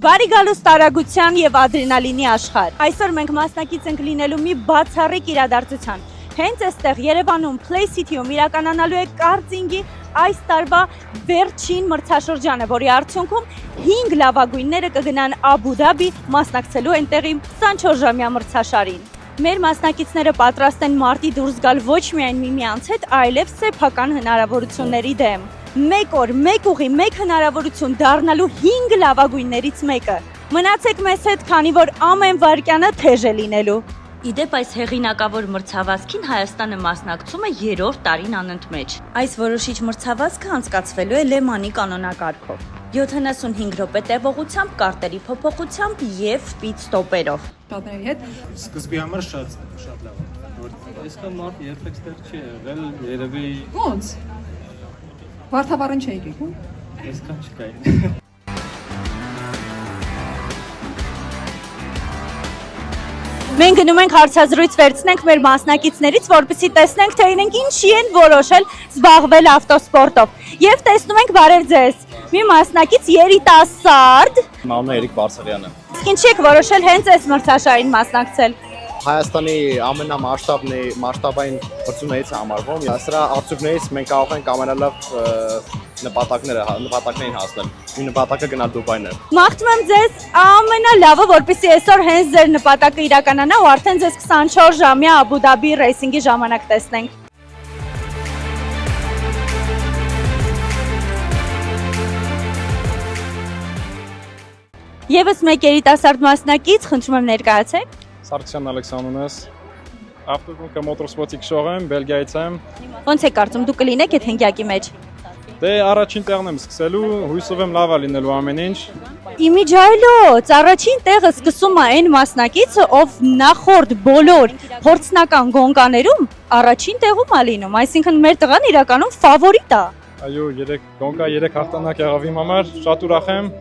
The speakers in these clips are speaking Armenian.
Բարի գալուստ տարագության եւ ադրենալինի աշխարհ։ Այսօր մենք մասնակից ենք լինելու մի բացառիկ իրադարձության։ Հենց այստեղ Երևանում Play City-ում իրականանալու է կարտինգի այս տարվա վերջին մրցաշրջանը, որի արդյունքում 5 լավագույնները կգնան Աբու Դաբի մասնակցելու այնտեղի 24-ժամյա մրցաշարին։ Մեր մասնակիցները պատրաստ են մարտի դուրս գալ ոչ միայն միմյանց հետ, այլև սեփական հնարավորությունների դեմ։ Մեկ օր, մեկ ուղի, մեկ հնարավորություն դառնալու 5 լավագույններից մեկը։ Մնացեք մեզ հետ, քանի որ ամեն վայրկյանը թեժ է լինելու։ Իդեպ այս հեղինակավոր մրցավազքին Հայաստանը մասնակցում է 3-րդ տարին անընդմեջ։ Այս որոշիչ մրցավազքը անցկացվելու է Լեմանի կանոնակարգով։ 75 րոպե տևողությամբ, կարտերի փոփոխությամբ եւ պիտ ստոպերով։ Շատերի հետ Սկզբի համար շատ լավ է։ Այսքան մարդ երբեք ստեղ չի եղել, երևի ոնց Վարդավառն չէի գիքում։ այսքան չկային։ Մենք գնում ենք հարցազրույց վերցնենք մեր մասնակիցներից, որպեսզի տեսնենք, թե իրենք ինչի են որոշել զբաղվել ավտոսպորտով։ Եվ տեսնում ենք բարև ձեզ։ Մի մասնակից երիտասարդ։ Անունը Երիկ Բարսեղյանը։ Իսկ ինչի եք որոշել հենց այս մրցաշարին մասնակցել։ Հայաստանի ամենամասշտաբային մրցույթներից համարվում։ Սրա արդյունքներից մենք կարող ենք ամենալավ նպատակներին հասնել։ Իմ նպատակը գնալ Դուբայն է։ Մաղթում եմ ձեզ ամենալավը, որպեսզի այսօր հենց ձեր նպատակը իրականանա ու արդեն ձեզ 24 ժամյա Աբու Դաբի ռեյսինգի ժամանակ տեսնենք։ Եվս մեկ երիտասարդ մասնակից, խնդրում եմ ներկայացեք։ Սարգսյան Ալեքսանդրովս, ավտոկոմկա մոտորսպորտի քշող եմ, Բելգիայից եմ։ Ոնց է կարծում դուք կլինեք այդ հենգյակի մեջ։ Դե առաջին տեղն եմ սկսելու, հույսով եմ լավ է լինելու ամեն ինչ։ Իմիջայլոց, առաջին տեղը սկսում է այն մասնակիցը, ով նախորդ բոլոր փորձնական գոնկաներում առաջին տեղում է լինում, այսինքն մեր տղան իրականում ֆավորիտ է։ Այո, 3 գոնկա, 3 հաղթանակ եղավ իմ համար, շատ ուրախ եմ,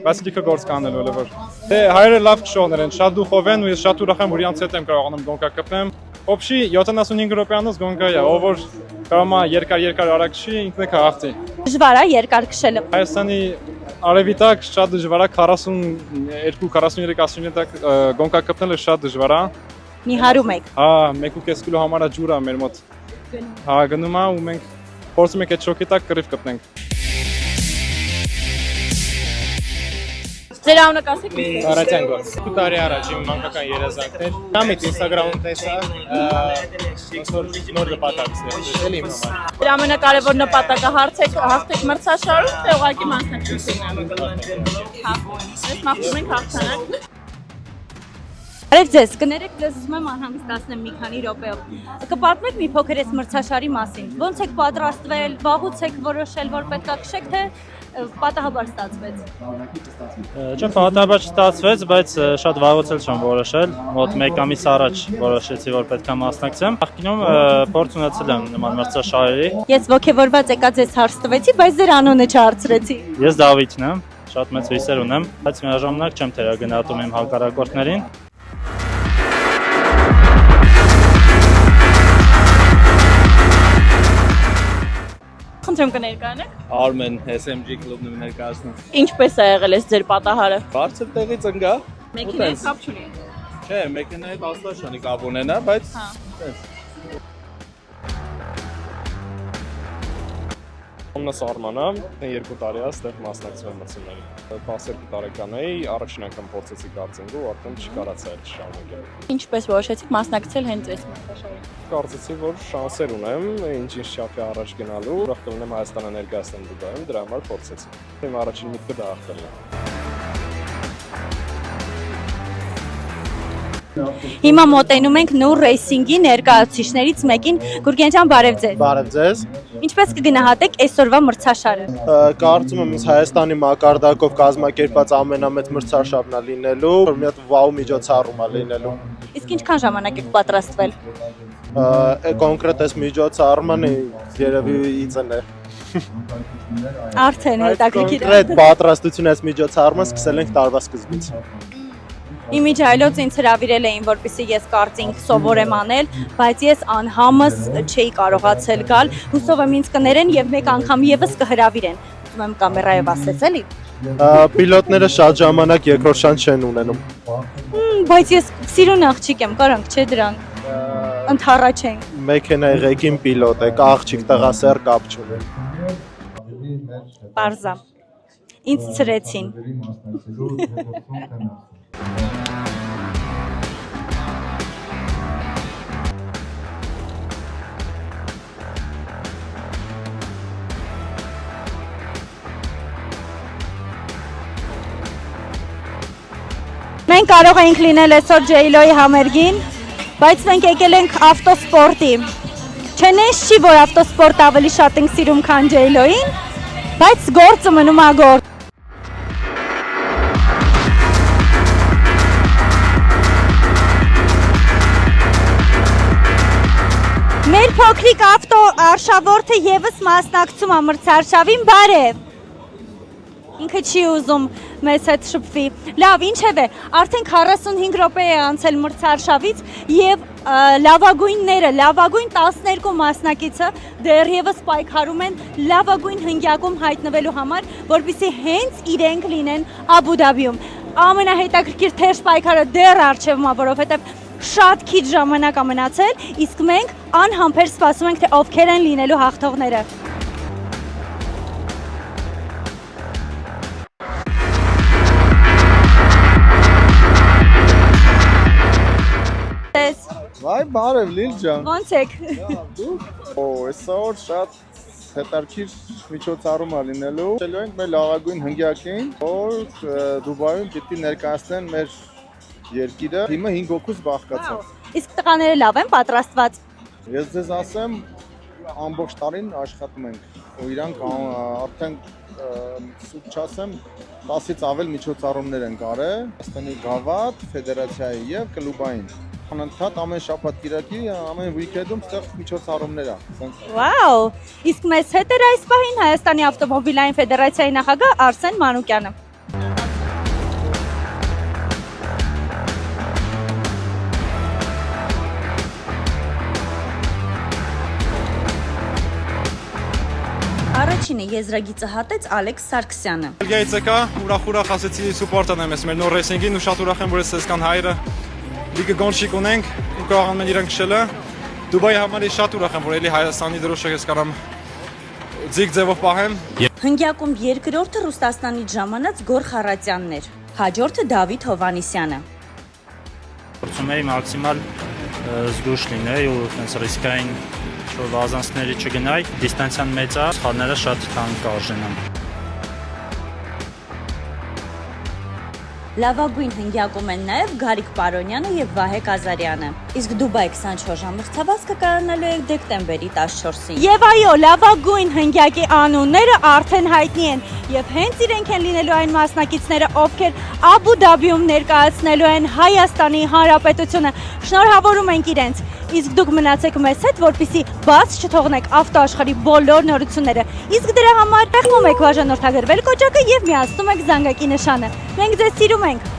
բայց լիքը գործ կանելու էլ որ։ Դե հայերը լավ քշողներ են, շատ դուխով են ու ես շատ ուրախ եմ, որ իրանց հետ եմ կարողանում գոնկա կպնեմ։ Օբշի 75 րոպեանոց գոնկա է, ով որ կարող է երկար արագ քշի, ինքն է կհաղթի։ Դժվար է երկար քշելը։ Հայաստանի արևի տակ շատ դժվար է 42-43 ասյունետակ գոնկա կպնելը շատ դժվար է։ Նիհարում եք։ Հա, 1.5 կիլո համար է ջուր է մեր մոտ։ Հա, գնում է ու մենք փորձում ենք այդ շոկի տակ կռիվ կպնենք։ Ձեր անունը կասեք ինչ։ Կարաչյան գոց։ 2 տարի առաջ իմ մանկական երազանքներ։ Համիտ Instagram-ում տեսա, նոր նպատակ ստեղծել իմ համար։ Ձեր ամենակարևոր նպատակը հաղթեք մրցաշարում, թե ուղղակի մասնակցությունն։ Հա, ես մաղթում ենք հաղթանակ։ Բարև ձեզ, կներեք ձեզ ուզում եմ անհանգստացնեմ մի քանի րոպեով։ Կպատմեք մի փոքր այս մրցաշարի մասին։ Ոնց եք պատրաստվել, վաղուց եք որոշել, որ պետք է քշեք, թե պատահաբար ստացվեց։ Չէ, պատահաբար չստացվեց, բայց շատ վաղուց էլ չեմ որոշել, մոտ 1 ամիս առաջ որոշեցի, որ պետք է մասնակցեմ։ Նախկինում փորձ ունեցել եմ նման մրցաշարերի։ Ես ոգևորված եկա ձեզ հարց տվեցի, բայց ձեր անունը չհարցրեցի։ Ես Դավիթն եմ, շատ մեծ հույսեր ունեմ, բայց միաժամանակ չեմ թերագնահատում իմ հակառակորդներին։ Խնդրեմ կներկայանեք։ Armen SMG կլուբն եմ ներկայացնում։ Ինչպես է եղել այս ձեր պատահարը։ Բարձր տեղից ընկա։ Մեքենայի կապ չունի։ Չէ, մեքենայի աստղաշանի կապ ունենա, բայց Ոննս Արմանա, 2 տարի է այստեղ մասնակցում եմ մրցումներին։ 12 տարեկան էի, առաջին անգամ փորձեցի կարտինգը ու արդեն չկարացա այդ շարունակել։ Ինչպես որոշեցիք մասնակցել հենց այս մրցաշարին։ Կարծեցի, որ շանսեր ունեմ, ինչ-ինչ չափի առաջ գնալու, ուրախ կլինեմ Հայաստանը ներկայացնեմ Դուբայում, դրա համար փորձեցի։ Իմ առաջին միտքը դա հաղթելն է։ Հիմա մոտենում ենք նոր ռեյսինգի ներկայացուցիչներից մեկին, Գուրգեն ջան, բարև ձեզ։ Բարև ձեզ։ Ինչպես կգնահատեք այսօրվա մրցաշարը։ Կարծում եմ ինձ Հայաստանի մակարդակով կազմակերպած ամենամեծ մրցաշարն է լինելու, մի հատ վաու միջոցառում է լինելու։ Իսկ ինչքան ժամանակ եք պատրաստվել։ Կոնկրետ այս միջոցառումը երևի իծն է։ Արդեն հետաքրքիր։ Կոնկրետ պատրաստությունը այս միջոցառումը սկսել ենք տարվա սկզբից։ Իմիջայլոց ինձ հրավիրել էին, որպեսզի ես կարտինգ սովորեմ անել, բայց ես անհամս չէի կարողացել գալ։ Հուսով եմ ինձ կներեն եւ մեկ անգամ եւս կհրավիրեն։ Ուզում եմ կամերայով ասես էլի։ Պիլոտները շատ ժամանակ երկրորդ շանս չեն ունենում։ Բայց ես սիրուն աղջիկ եմ, կարանք չէ դրան։ Ընթառաջենք։ Մեքենայի ղեկին պիլոտ է, կա աղջիկ տղասեր կապ չունի։ Պարզա։ Ինձ ծրեցին։ Մենք կարող ենք լինել այսօր J-Lo-ի համերգին, բայց մենք եկել ենք ավտոսպորտի։ Չեն ես չի, որ ավտոսպորտ ավելի շատ ենք սիրում, քան J-Lo-ին, բայց գործը մնում է գործ։ Մեր փոքրիկ ավտո արշավորդը եւս մասնակցում է մրցարշավին, բարև։ Ինքը չի ուզում մեզ հետ շփվի։ Լավ, ինչևէ, արդեն 45 րոպե է անցել մրցարշավից եւ լավագույնները, լավագույն 12 մասնակիցը դեռևս պայքարում են լավագույն հնգյակում հայտնվելու համար, որպեսզի հենց իրենք լինեն Աբու Դաբիում։ Ամենահետաքրքիր թեժ պայքարը դեռ առջևում է, որովհետեւ շատ քիչ ժամանակ է մնացել, իսկ մենք անհամբեր սպասում ենք, թե ովքեր են լինելու հաղթողները։ Վայ, բարև Լիլ ջան։ Ոնց եք։ Օ, այսօր շատ հետաքրքիր միջոցառում է լինելու։ Շելու ենք մեր լավագույն հնգյակին, որ Դուբայում պիտի ներկայացնեն մեր երկիրը։ Թիմը 5 հոգուց բաղկացած։ Իսկ տղաները լավ են պատրաստված։ Ես ձեզ ասեմ, ամբողջ տարին աշխատում ենք։ Ու իրանք արդեն սուտ չասեմ 10-ից ավել միջոցառումներ են կարել Հայաստանի գավաթ, ֆեդերացիայի եւ կլուբային։ Անընդհատ ամեն շաբաթ կիրակի, ամեն վիկենդում ստեղ միջոցառումներ է։ Վաու, իսկ մեզ հետ էր այս պահին Հայաստանի ավտոմոբիլային ֆեդերացիայի նախագահ Արսեն Մանուկյանը։ Առաջինը եզրագիծը հատեց Ալեքս Սարգսյանը։ Գայից եկա, ուրախ ասեցի սուպորտան եմ ես մեր նոր ռեյսինգին ու շատ ուրախ եմ, որ ես այսքան հայրը լիգը գոնշիկ ունենք ու կարողանում են իրենք քշելը։ Դուբայի համար շատ ուրախ եմ, որ էլի Հայաստանի դրոշը ես կարամ ձիգ ձևով պահեմ։ Հնգյակում երկրորդը Ռուսաստանից ժամանած Գոր Խառատյանն էր, հաջորդը Դավիթ Հովանիսյանը։ Փորձում էի մաքսիմալ զգուշ լինեի ու այնպես ռիսկային որ վազանցների չգնայի, դիստանցիան մեծ է, սխալները շատ թանկ արժենան։ Լավագույն հնգյակում են նաև Գարիկ Պարոնյանը եւ Վահե Կազարյանը։ Իսկ Դուբայ 24 ժամ մրցավազքը կայանալու է դեկտեմբերի 14-ին։ Եվ այո, լավագույն հնգյակի անունները արդեն հայտնի են եւ հենց իրենք են լինելու այն մասնակիցները, ովքեր Աբու Դաբիում ներկայացնելու են Հայաստանի Հանրապետությունը։ Շնորհավորում ենք իրենց։ Իսկ դուք մնացեք մեզ հետ, որպեսզի բաց չթողնեք ավտոաշխարհի բոլոր նորությունները։ Իսկ դրա համար տեղում եք բաժանորդագրվել կոճակը եւ միացնում եք զանգակի նշանը։ Մենք ձեզ սիրում ենք։